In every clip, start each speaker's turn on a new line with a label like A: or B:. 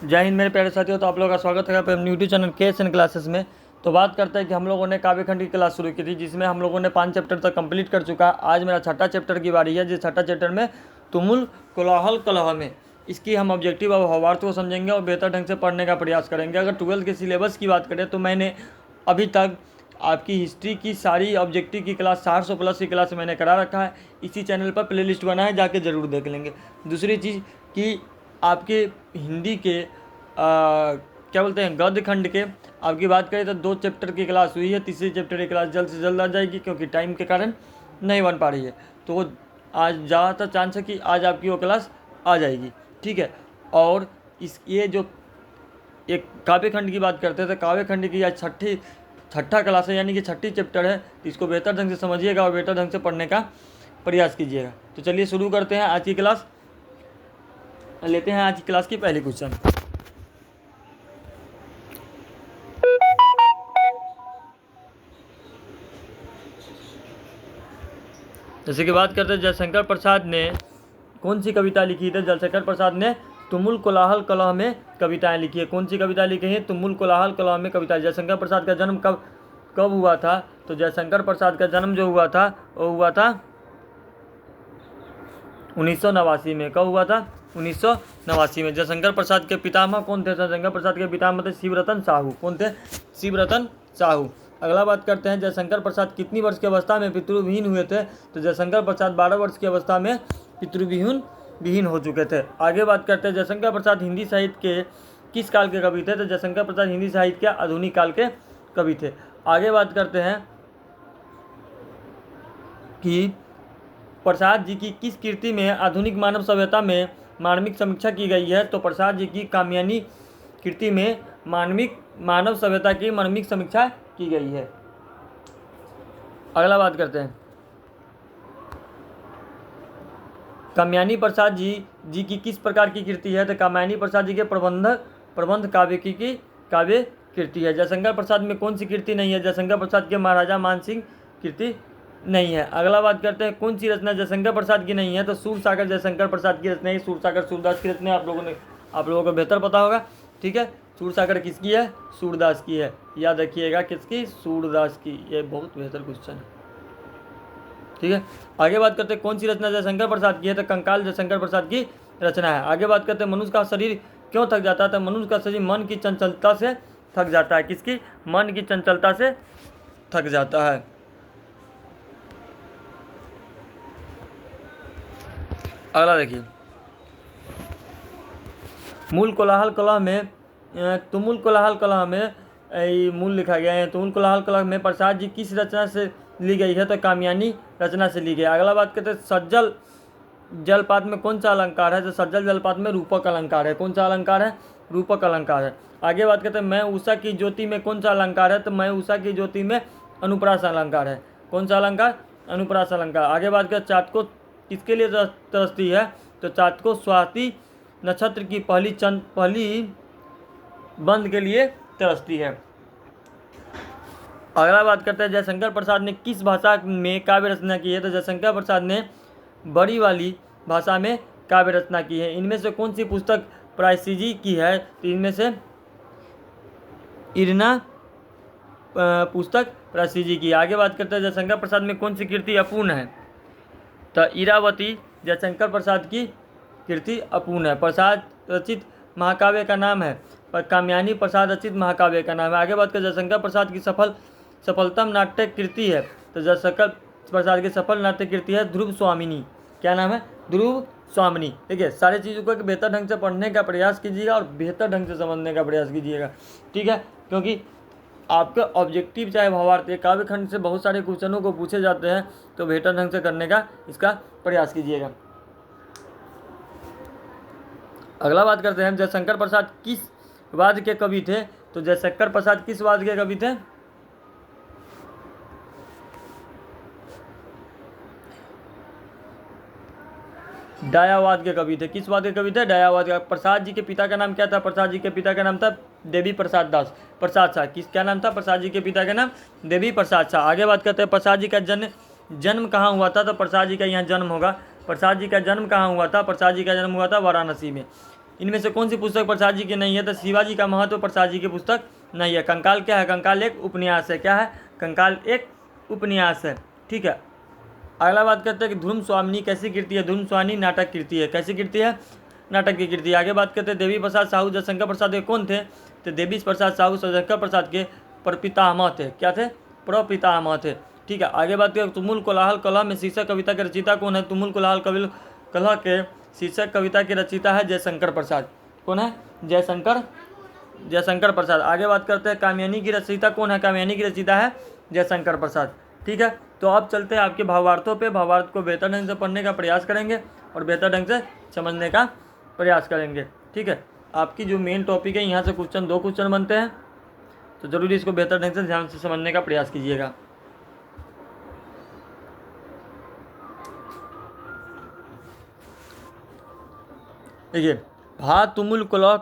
A: जय हिंद मेरे प्यारे साथियों। तो आप लोगों का स्वागत है अपने यूट्यूब चैनल KSN क्लासेस में। तो बात करते हैं कि हम लोगों ने काव्य खंड की क्लास शुरू की थी, जिसमें हम लोगों ने 5 चैप्टर तक कंप्लीट कर चुका है। आज मेरा छठा चैप्टर की बारी है, जिस छठा चैप्टर में तुमुल कोलाहल कलह में इसकी हम ऑब्जेक्टिव और भावार्थ को समझेंगे और बेहतर ढंग से पढ़ने का प्रयास करेंगे। अगर 12th के सिलेबस की बात करें तो मैंने अभी तक आपकी हिस्ट्री की सारी ऑब्जेक्टिव की क्लास 400 प्लस की क्लास मैंने करा रखा है। इसी चैनल पर प्लेलिस्ट बना है, जाके ज़रूर देख लेंगे। दूसरी चीज़ कि आपके हिंदी के क्या बोलते हैं गद्य खंड के आपकी बात करें तो 2 चैप्टर की क्लास हुई है। तीसरी चैप्टर की क्लास जल्द से जल्द आ जाएगी, क्योंकि टाइम के कारण नहीं बन पा रही है। तो आज ज़्यादातर चांस है कि आज आपकी वो क्लास आ जाएगी, ठीक है। और ये जो एक काव्य खंड की बात करते थे, तो काव्य खंड की आज छठा क्लास है, यानी कि छठी चैप्टर है। तो इसको बेहतर ढंग से समझिएगा और बेहतर ढंग से पढ़ने का प्रयास कीजिएगा। तो चलिए शुरू करते हैं आज की क्लास। लेते हैं आज की क्लास की पहली क्वेश्चन। जैसे कि बात करते हैं जयशंकर प्रसाद ने कौन सी कविता लिखी थी। जयशंकर प्रसाद ने तुमुल कोलाहल कलह में कविताएं लिखी है। कौन सी कविता लिखी है? तुमुल कोलाहल कलह में कविता। जयशंकर प्रसाद का जन्म कब हुआ था? तो जयशंकर प्रसाद का जन्म जो हुआ था वो हुआ था 1989 में। कब हुआ था? 1989 में। जयशंकर प्रसाद के पितामह कौन थे? जयशंकर प्रसाद के पितामह थे शिवरतन साहू। कौन थे? शिवरतन साहू। अगला बात करते हैं जयशंकर प्रसाद कितनी वर्ष की अवस्था में पितृविहीन हुए थे। तो जयशंकर प्रसाद 12 वर्ष की अवस्था में पितृविहीन हो चुके थे। आगे बात करते हैं जयशंकर प्रसाद हिंदी साहित्य के किस काल के कवि थे। तो जयशंकर प्रसाद हिंदी साहित्य के आधुनिक काल के कवि थे। आगे बात करते हैं कि प्रसाद जी की किस कृति में आधुनिक मानव सभ्यता में मानविक समीक्षा की गई है। तो प्रसाद जी की कामयानी कृति में मानव सभ्यता की मानविक समीक्षा की गई है। अगला बात करते हैं कामयानी प्रसाद जी की किस प्रकार की कृति है। तो कामयानी प्रसाद जी के प्रबंध काव्य की काव्य कृति है। जयशंकर प्रसाद में कौन सी कृति नहीं है? जयशंकर प्रसाद के महाराजा मानसिंह कृति नहीं है। अगला बात करते हैं कौन सी रचना जयशंकर प्रसाद की नहीं है। तो सूरसागर जयशंकर प्रसाद की रचना है। सूरसागर सूरदास की रचना आप लोगों को बेहतर पता होगा, ठीक है। सूरसागर किसकी है? सूरदास की है। याद रखिएगा किसकी? सूरदास की। ये बहुत बेहतर क्वेश्चन है, ठीक है। आगे बात करते हैं कौन सी रचना जयशंकर प्रसाद की है। तो कंकाल जयशंकर प्रसाद की रचना है। आगे बात करते हैं मनुष्य का शरीर क्यों थक जाता है। तो मनुष्य का शरीर मन की चंचलता से थक जाता है। किसकी? मन की चंचलता से थक जाता है। अगला देखिए मूल कोलाहल कलह में तुमुल कोलाहल कलह में मूल लिखा गया है। तुमुल कोलाहल कलह में प्रसाद जी किस रचना से ली गई है। तो कामयानी रचना से ली गई। अगला बात करते हैं सज्जल जलपात में कौन सा अलंकार है। तो सज्जल जलपात में रूपक अलंकार है। कौन सा अलंकार है? रूपक अलंकार है। आगे बात करते हैं मैं उषा की ज्योति में कौन सा अलंकार है। तो मैं उषा की ज्योति में अनुप्रास अलंकार है। कौन सा अलंकार? अनुप्रास अलंकार। आगे बात करते चाँद को किसके लिए तरसती है। तो चाँद को स्वाति नक्षत्र की पहली बंद के लिए तरसती है। अगला बात करते हैं जयशंकर प्रसाद ने किस भाषा में काव्य रचना की है। तो जयशंकर प्रसाद ने बड़ी वाली भाषा में काव्य रचना की है। इनमें से कौन सी पुस्तक प्रायसीजी की है। तो इनमें से इरना पुस्तक प्रायसीजी की। आगे बात करते हैं जयशंकर प्रसाद में कौन सी कृति अपूर्ण है। तो इरावती जयशंकर प्रसाद की कृति अपूर्ण है। प्रसाद रचित महाकाव्य का नाम है। पर कामयानी प्रसाद रचित महाकाव्य का नाम है। आगे बात करें जयशंकर प्रसाद की सफलतम नाट्य कृति है। तो जयशंकर प्रसाद की सफल नाट्य कृति है ध्रुव स्वामिनी। क्या नाम है? ध्रुव स्वामिनी। देखिए सारी चीज़ों को बेहतर ढंग से पढ़ने का प्रयास कीजिएगा और बेहतर ढंग से समझने का प्रयास कीजिएगा, ठीक है। क्योंकि आपका ऑब्जेक्टिव चाहे भावार्थ काव्य खंड से बहुत सारे क्वेश्चनों को पूछे जाते हैं, तो बेहतर ढंग से करने का इसका प्रयास कीजिएगा। अगला बात करते हैं जयशंकर प्रसाद किस वाद्य के कवि थे। तो जयशंकर प्रसाद किस वाद्य के कवि थे। डायावाद के कवि थे। किस वाद्य के कवि थे? डायावाद का। प्रसाद जी के पिता का नाम क्या था। प्रसाद जी के पिता का नाम था देवी प्रसाद शाह। क्या नाम था प्रसाद जी के पिता का नाम? देवी प्रसाद शाह। आगे बात करते हैं प्रसाद जी का जन्म कहाँ हुआ था। तो प्रसाद जी का यहाँ जन्म होगा। प्रसाद जी का जन्म कहाँ हुआ था। प्रसाद जी का जन्म हुआ था वाराणसी में। इनमें से कौन सी पुस्तक प्रसाद जी की नहीं है? तो शिवाजी का महत्व प्रसाद जी की पुस्तक नहीं है। कंकाल क्या है? कंकाल एक उपन्यास है। क्या है? कंकाल एक उपन्यास है। ठीक है, अगला बात करते हैं कि ध्रुव स्वामिनी कैसी कृति है? ध्रुव स्वामिनी नाटक कृति है। कैसी कृति है? नाटक की कृति। आगे बात करते हैं देवी प्रसाद साहू जयशंकर प्रसाद ये कौन थे? तो देवी प्रसाद साहू जयशंकर प्रसाद के प्रपितामह थे। क्या थे? प्रपितामह थे। ठीक है, आगे बात करें तुमुल कोलाहल कलह में शीर्षक कविता के रचयिता कौन है? तुमुल कोलाहल कलह के शीर्षक कविता के रचयिता है जयशंकर प्रसाद। कौन है? जयशंकर प्रसाद। आगे बात करते हैं कामयानी की रचयिता कौन है? कामयानी की रचयिता है जयशंकर प्रसाद। ठीक है, तो अब चलते हैं आपके भावार्थों पे। भावार्थ को बेहतर ढंग से पढ़ने का प्रयास करेंगे और बेहतर ढंग से समझने का प्रयास करेंगे। ठीक है, आपकी जो मेन टॉपिक है यहाँ से क्वेश्चन 2 क्वेश्चन बनते हैं, तो जरूरी इसको बेहतर ढंग से ध्यान से समझने का प्रयास कीजिएगा। देखिए, भा तुमुल कलह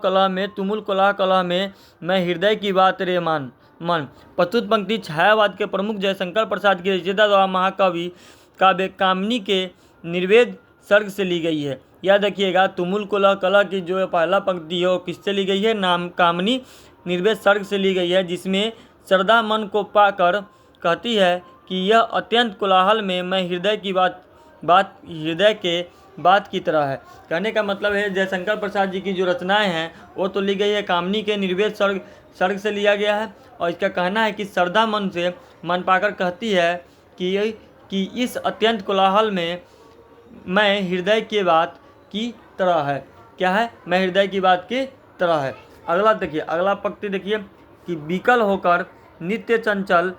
A: कलह में मैं हृदय की बात रे मन। प्रस्तुत पंक्ति छायावाद के प्रमुख जयशंकर प्रसाद की रचयिता द्वारा महाकवि काव्य कामिनी के निर्वेद सर्ग से ली गई है। याद रखिएगा, तुमुल कलह की जो पहला पंक्ति है वो किससे ली गई है? नाम कामिनी निर्वेद सर्ग से ली गई है, जिसमें श्रद्धा मन को पाकर कहती है कि यह अत्यंत कोलाहल में मैं हृदय के बात की तरह है। कहने का मतलब है जयशंकर प्रसाद जी की जो रचनाएं हैं वो तो ली गई है कामिनी के निर्वेद सर्ग से लिया गया है, और इसका कहना है कि श्रद्धा मन से मन पाकर कहती है कि इस अत्यंत कोलाहल में मैं हृदय की बात की तरह है। क्या है? मैं हृदय की बात की तरह है। अगला देखिए, अगला पंक्ति देखिए कि विकल होकर नित्य चंचल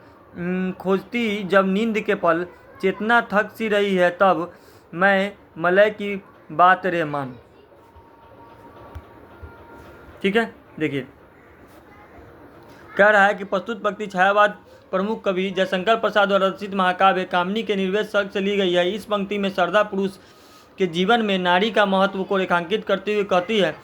A: खोजती जब नींद के पल, चेतना थक सी रही है तब मैं मलय की बात रे मन। ठीक है, देखिए कह रहा है कि प्रस्तुत पंक्ति छायावाद प्रमुख कवि जयशंकर प्रसाद द्वारा रचित महाकाव्य कामिनी के निर्वेद सर्ग से ली गई है। इस पंक्ति में श्रद्धा पुरुष के जीवन में नारी का महत्व को रेखांकित करते हुए कहती है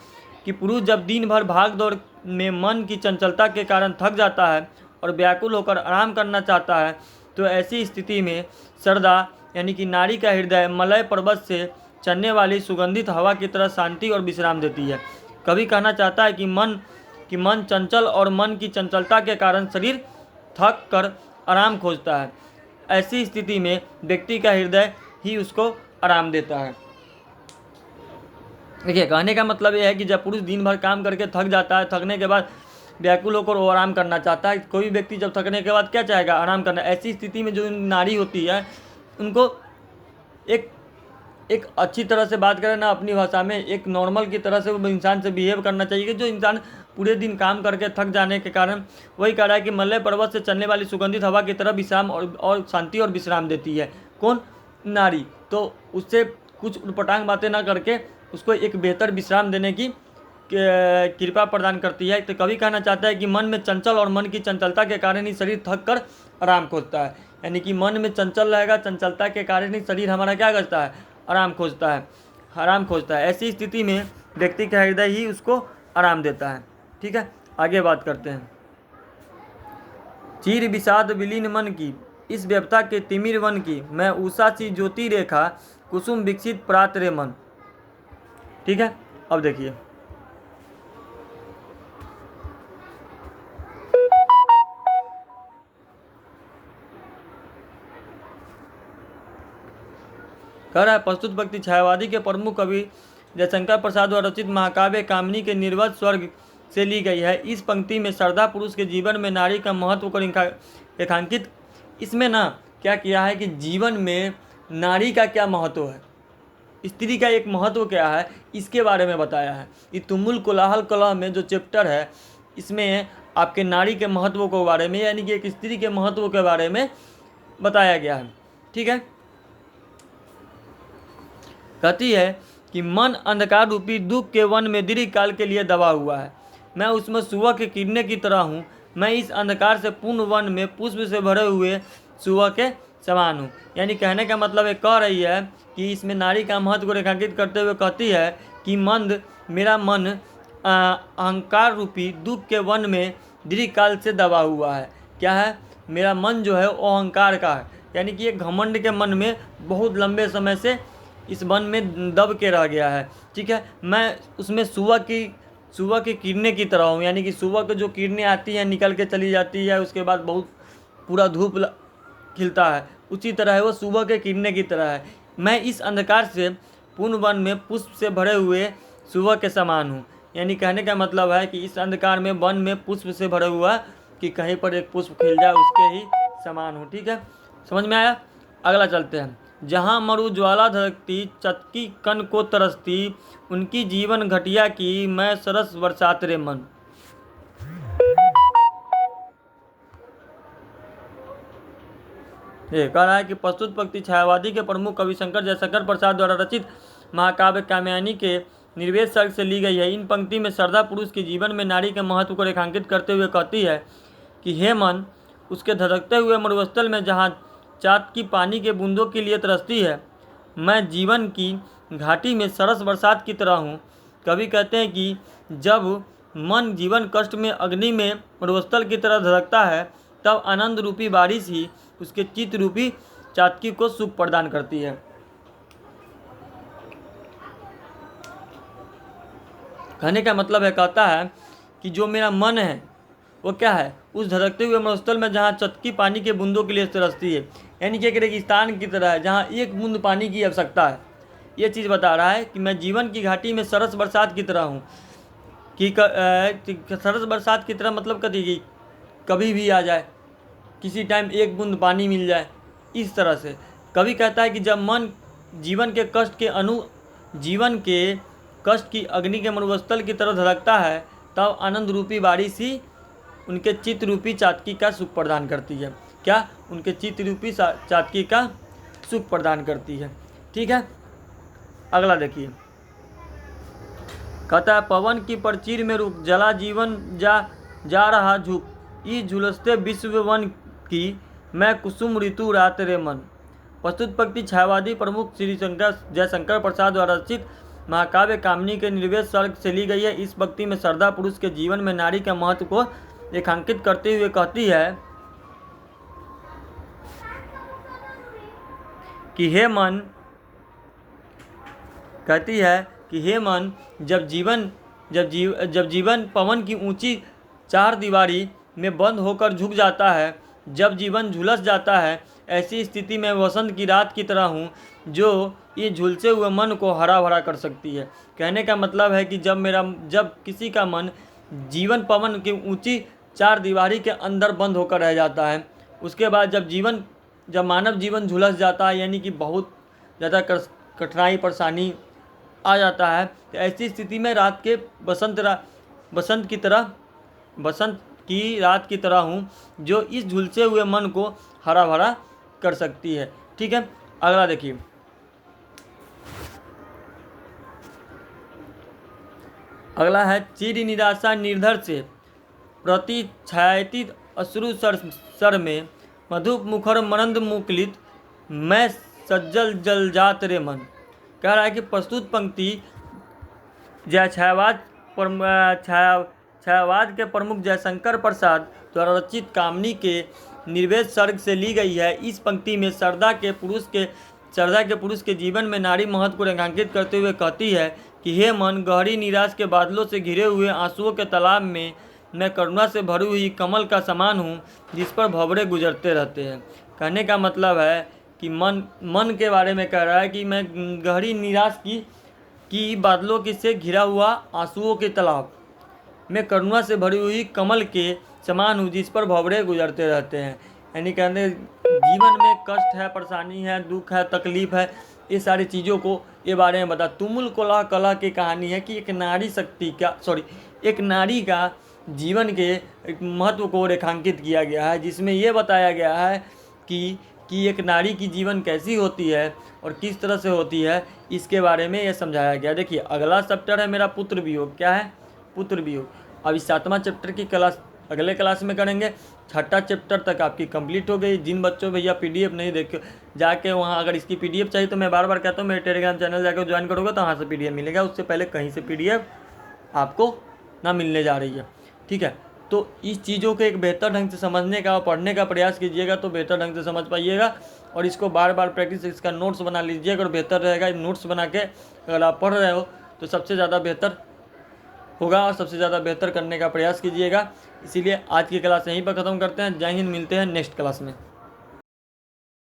A: कि पुरुष जब दिन भर भाग दौड़ में मन की चंचलता के कारण थक जाता है और व्याकुल होकर आराम करना चाहता है, तो ऐसी स्थिति में श्रद्धा यानी कि नारी का हृदय मलय पर्वत से चलने वाली सुगंधित हवा की तरह शांति और विश्राम देती है। कवि कहना चाहता है कि मन चंचल और मन की चंचलता के कारण शरीर थक कर आराम खोजता है। ऐसी स्थिति में व्यक्ति का हृदय ही उसको आराम देता है। देखिए, कहने का मतलब यह है कि जब पुरुष दिन भर काम करके थक जाता है, थकने के बाद व्याकुल होकर वो आराम करना चाहता है। कोई व्यक्ति जब थकने के बाद क्या चाहेगा? आराम करना। ऐसी स्थिति में जो नारी होती है उनको एक अच्छी तरह से बात करें ना, अपनी भाषा में एक नॉर्मल की तरह से वो इंसान से बिहेव करना चाहिए कि जो इंसान पूरे दिन काम करके थक जाने के कारण, वही कह रहा है कि मलय पर्वत से चलने वाली सुगंधित हवा की तरह विश्राम और शांति और विश्राम देती है। कौन? नारी। तो उससे कुछ उटपटांग बातें ना करके उसको एक बेहतर विश्राम देने की कृपा प्रदान करती है। तो कवि कहना चाहता है कि मन में चंचल और मन की चंचलता के कारण ही शरीर थक कर आराम खोजता है। यानी कि मन में चंचल रहेगा, चंचलता के कारण ही शरीर हमारा क्या करता है? आराम खोजता है। ऐसी स्थिति में व्यक्ति का हृदय ही उसको आराम देता है। ठीक है, आगे बात करते हैं। चीर विषाद विलीन मन की, इस व्यवता के तिमिर वन की, मैं उषा सी ज्योति रेखा कुसुम विकसित प्रात रे मन। ठीक है, अब देखिए कह रहा है प्रस्तुत पंक्ति छायावादी के प्रमुख कवि जयशंकर प्रसाद द्वारा रचित महाकाव्य कामिनी के निर्वेद स्वर्ग से ली गई है। इस पंक्ति में श्रद्धा पुरुष के जीवन में नारी का महत्व को रेखांकित, इसमें ना क्या किया है कि जीवन में नारी का क्या महत्व है, स्त्री का एक महत्व क्या है, इसके बारे में बताया है। ये तुमुल कोलाहल कलह में जो चैप्टर है इसमें आपके नारी के महत्व के बारे में, यानी कि एक स्त्री के महत्व के बारे में बताया गया है। ठीक है, कहती है कि मन अंधकार रूपी दुख के वन में दीर्घ काल के लिए दबा हुआ है। मैं उसमें सुबह के किरणें की तरह हूँ। मैं इस अंधकार से पूर्ण वन में पुष्प से भरे हुए सुबह के समान हूँ। यानी कहने का मतलब है, कह रही है कि इसमें नारी का महत्व को रेखांकित करते हुए कहती है कि मेरा मन अहंकार रूपी दुख के वन में दीर्घ काल से दबा हुआ है। क्या है? मेरा मन जो है वो अहंकार का है, यानी कि एक घमंड के मन में बहुत लंबे समय से इस वन में दब के रह गया है। ठीक है, मैं उसमें सुबह की किरणें की तरह हूँ, यानी कि सुबह की जो किरणें आती हैं निकल के चली जाती है, उसके बाद बहुत पूरा खिलता है, उसी तरह है वो सुबह के किरणें की तरह है। मैं इस अंधकार से पूर्ण वन में पुष्प से भरे हुए सुबह के समान हूँ। यानी कहने का मतलब है कि इस अंधकार में वन में पुष्प से भरा हुआ कि कहीं पर एक पुष्प खिल जाए उसके ही समान हूँ। ठीक है, समझ में आया। अगला चलते हैं। जहाँ मरु ज्वाला धड़कती चटकी कन को तरसती, उनकी जीवन घटिया की मैं सरस बरसात रे मन। ये कह रहा है कि प्रस्तुत पंक्ति छायावादी के प्रमुख कवि शंकर जयशंकर प्रसाद द्वारा रचित महाकाव्य कात्यायनी के निर्वेद सर्ग से ली गई है। इन पंक्ति में श्रद्धा पुरुष के जीवन में नारी के महत्व को रेखांकित करते हुए कहती है कि हे मन, उसके धधकते हुए मरुस्थल में जहाँ चाँद की पानी के बूंदों के लिए तरसती है, मैं जीवन की घाटी में सरस बरसात की तरह हूँ। कवि कहते हैं कि जब मन जीवन कष्ट में अग्नि में मरुस्थल की तरह धधकता है, तब आनंद रूपी बारिश ही उसके चित्त रूपी चातकी को सुख प्रदान करती है। कहने का मतलब है, कहता है कि जो मेरा मन है वो क्या है, उस धधकते हुए मरुस्थल में जहाँ चटकी पानी के बूंदों के लिए तरसती है, यानी कि एक रेगिस्तान की तरह है जहाँ एक बूंद पानी की आवश्यकता है। ये चीज़ बता रहा है कि मैं जीवन की घाटी में सरस बरसात की तरह हूँ। कि सरस बरसात की तरह मतलब कभी कभी भी आ जाए, किसी टाइम एक बूंद पानी मिल जाए, इस तरह से। कवि कहता है कि जब मन जीवन के कष्ट की अग्नि के मरुस्थल की तरह धड़कता है, तब आनंद रूपी बारिश ही उनके चित्त रूपी चातकी का सुख प्रदान करती है। क्या? उनके चित्त रूपी चातकी का सुख प्रदान करती है। ठीक है, अगला देखिए। कहता है, पवन की परचीर में रुक जला जीवन जा रहा झुक, ई झुलसते विश्व वन की मैं कुसुम ऋतु रात रे मन। प्रस्तुत पंक्ति छायावादी प्रमुख श्री जयशंकर प्रसाद द्वारा रचित महाकाव्य कामिनी के निर्वेद सर्ग से ली गई है। इस पंक्ति में श्रद्धा पुरुष के जीवन में नारी के महत्व को रेखांकित करते हुए कहती है कि हे मन, जब जीवन पवन की ऊंची चार दीवारी में बंद होकर झुक जाता है, जब जीवन झुलस जाता है, ऐसी स्थिति में वसंत की रात की तरह हूँ जो ये झुलसे हुए मन को हरा भरा कर सकती है। कहने का मतलब है कि जब किसी का मन जीवन पवन की ऊंची चार दीवारी के अंदर बंद होकर रह जाता है, उसके बाद जब मानव जीवन झुलस जाता है, यानी कि बहुत ज़्यादा कठिनाई परेशानी आ जाता है, तो ऐसी स्थिति में बसंत की रात की तरह हूँ जो इस झुलसे हुए मन को हरा भरा कर सकती है। ठीक है, अगला देखिए। अगला है, चिर निराशा निर्धर से प्रति छायतित अश्रु सर में मधुप मुखर मरंद मुकलित मैं सज्जल जल जात रे मन। कह रहा है कि प्रस्तुत पंक्ति छायावाद के प्रमुख जयशंकर प्रसाद द्वारा रचित कामिनी के निर्वेद सर्ग से ली गई है। इस पंक्ति में श्रद्धा के पुरुष के जीवन में नारी महत्व को रेखांकित करते हुए कहती है कि हे मन, गहरी निराश के बादलों से घिरे हुए आंसुओं के तालाब में मैं करुणा से भरी हुई कमल का समान हूँ जिस पर भंवरे गुजरते रहते हैं। कहने का मतलब है कि मन के बारे में कह रहा है कि मैं गहरी निराश की बादलों की से घिरा हुआ आंसुओं के तालाब में करुणा से भरी हुई कमल के समान हूँ जिस पर भंवरे गुजरते रहते हैं। यानी कहने जीवन में कष्ट है, परेशानी है, दुख है, तकलीफ है, ये सारी चीज़ों को ये बारे में बता। तुमुल कला की कहानी है कि एक नारी का जीवन के महत्व को रेखांकित किया गया है, जिसमें ये बताया गया है कि एक नारी की जीवन कैसी होती है और किस तरह से होती है, इसके बारे में ये समझाया गया। देखिए, अगला चैप्टर है मेरा पुत्र वियोग। क्या है? पुत्र वियोग। अब इस 7वां चैप्टर की क्लास अगले क्लास में करेंगे। 6ठा चैप्टर तक आपकी कंप्लीट हो गई। जिन बच्चों भैया पीडीएफ नहीं देखे, जाके वहाँ अगर इसकी पीडीएफ चाहिए तो मैं बार बार कहता हूँ मेरे टेलीग्राम चैनल जाकर ज्वाइन करोगे तो वहाँ से पीडीएफ मिलेगा। उससे पहले कहीं से पीडीएफ आपको ना मिलने जा रही है। ठीक है, तो इस चीज़ों को एक बेहतर ढंग से समझने का और पढ़ने का प्रयास कीजिएगा तो बेहतर ढंग से समझ पाइएगा और इसको बार बार प्रैक्टिस, इसका नोट्स बना लीजिए। अगर बेहतर रहेगा नोट्स बना के अगर आप पढ़ रहे हो तो सबसे ज़्यादा बेहतर होगा और सबसे ज़्यादा बेहतर करने का प्रयास कीजिएगा। इसीलिए आज की क्लास यहीं पर ख़त्म करते हैं। जय हिंद, मिलते हैं नेक्स्ट क्लास में।